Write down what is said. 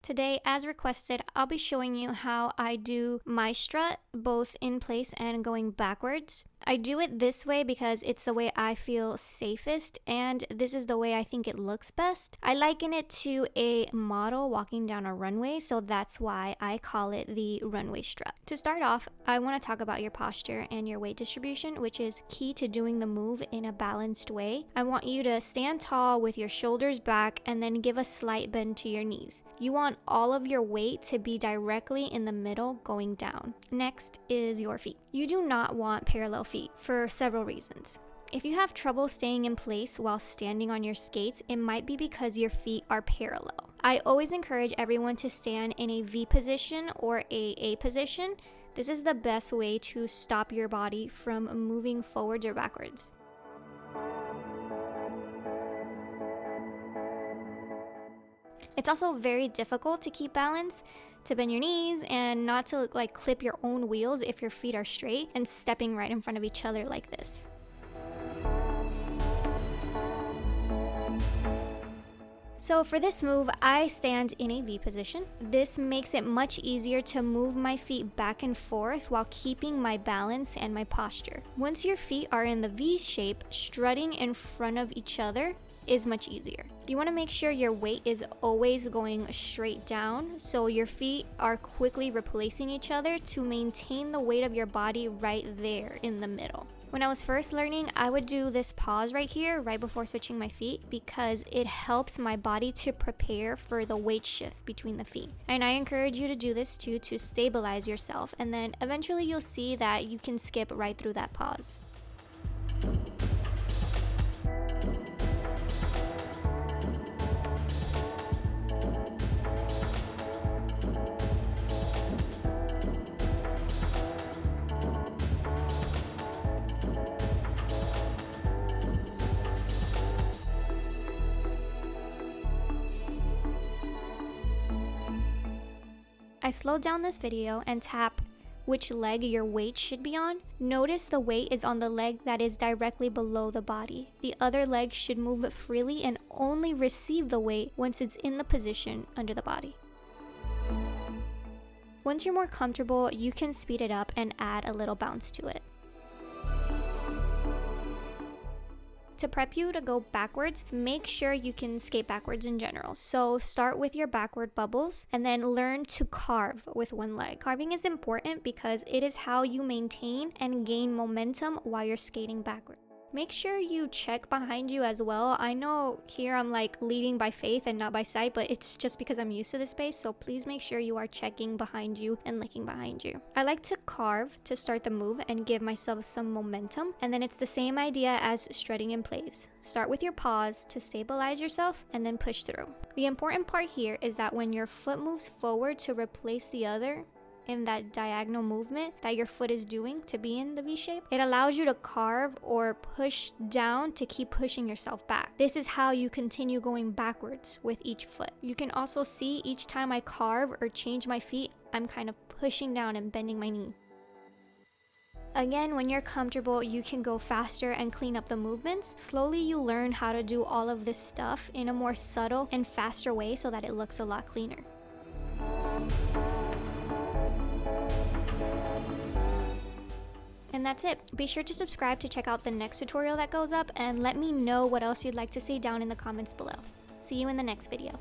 Today, as requested, I'll be showing you how I do my strut, both in place and going backwards. I do it this way because it's the way I feel safest, and this is the way I think it looks best. I liken it to a model walking down a runway, so that's why I call it the runway strut. To start off, I want to talk about your posture and your weight distribution, which is key to doing the move in a balanced way. I want you to stand tall with your shoulders back and then give a slight bend to your knees. You want all of your weight to be directly in the middle going down. Next is your feet. You do not want parallel feet for several reasons. If you have trouble staying in place while standing on your skates, it might be because your feet are parallel. I always encourage everyone to stand in a V position or a position. This is the best way to stop your body from moving forwards or backwards. It's also very difficult to keep balance, to bend your knees and not to clip your own wheels if your feet are straight and stepping right in front of each other like this. So for this move, I stand in a V position. This makes it much easier to move my feet back and forth while keeping my balance and my posture. Once your feet are in the V shape, strutting in front of each other is much easier. You want to make sure your weight is always going straight down, so your feet are quickly replacing each other to maintain the weight of your body right there in the middle. When I was first learning, I would do this pause right here, right before switching my feet, because it helps my body to prepare for the weight shift between the feet. And I encourage you to do this too, to stabilize yourself, and then eventually you'll see that you can skip right through that pause. I slowed down this video and tap which leg your weight should be on. Notice the weight is on the leg that is directly below the body. The other leg should move freely and only receive the weight once it's in the position under the body. Once you're more comfortable, you can speed it up and add a little bounce to it. To prep you to go backwards, make sure you can skate backwards in general. So start with your backward bubbles and then learn to carve with one leg. Carving is important because it is how you maintain and gain momentum while you're skating backwards. Make sure you check behind you as well. I know here I'm leading by faith and not by sight, but it's just because I'm used to this space, so please make sure you are checking behind you and looking behind you. I like to carve to start the move and give myself some momentum, and then it's the same idea as strutting in place. Start with your pause to stabilize yourself and then push through. The important part here is that when your foot moves forward to replace the other, in that diagonal movement that your foot is doing to be in the V shape, it allows you to carve or push down to keep pushing yourself back. This is how you continue going backwards with each foot. You can also see each time I carve or change my feet, I'm kind of pushing down and bending my knee. Again, when you're comfortable, you can go faster and clean up the movements. Slowly you learn how to do all of this stuff in a more subtle and faster way so that it looks a lot cleaner. And that's it. Be sure to subscribe to check out the next tutorial that goes up, and let me know what else you'd like to see down in the comments below. See you in the next video.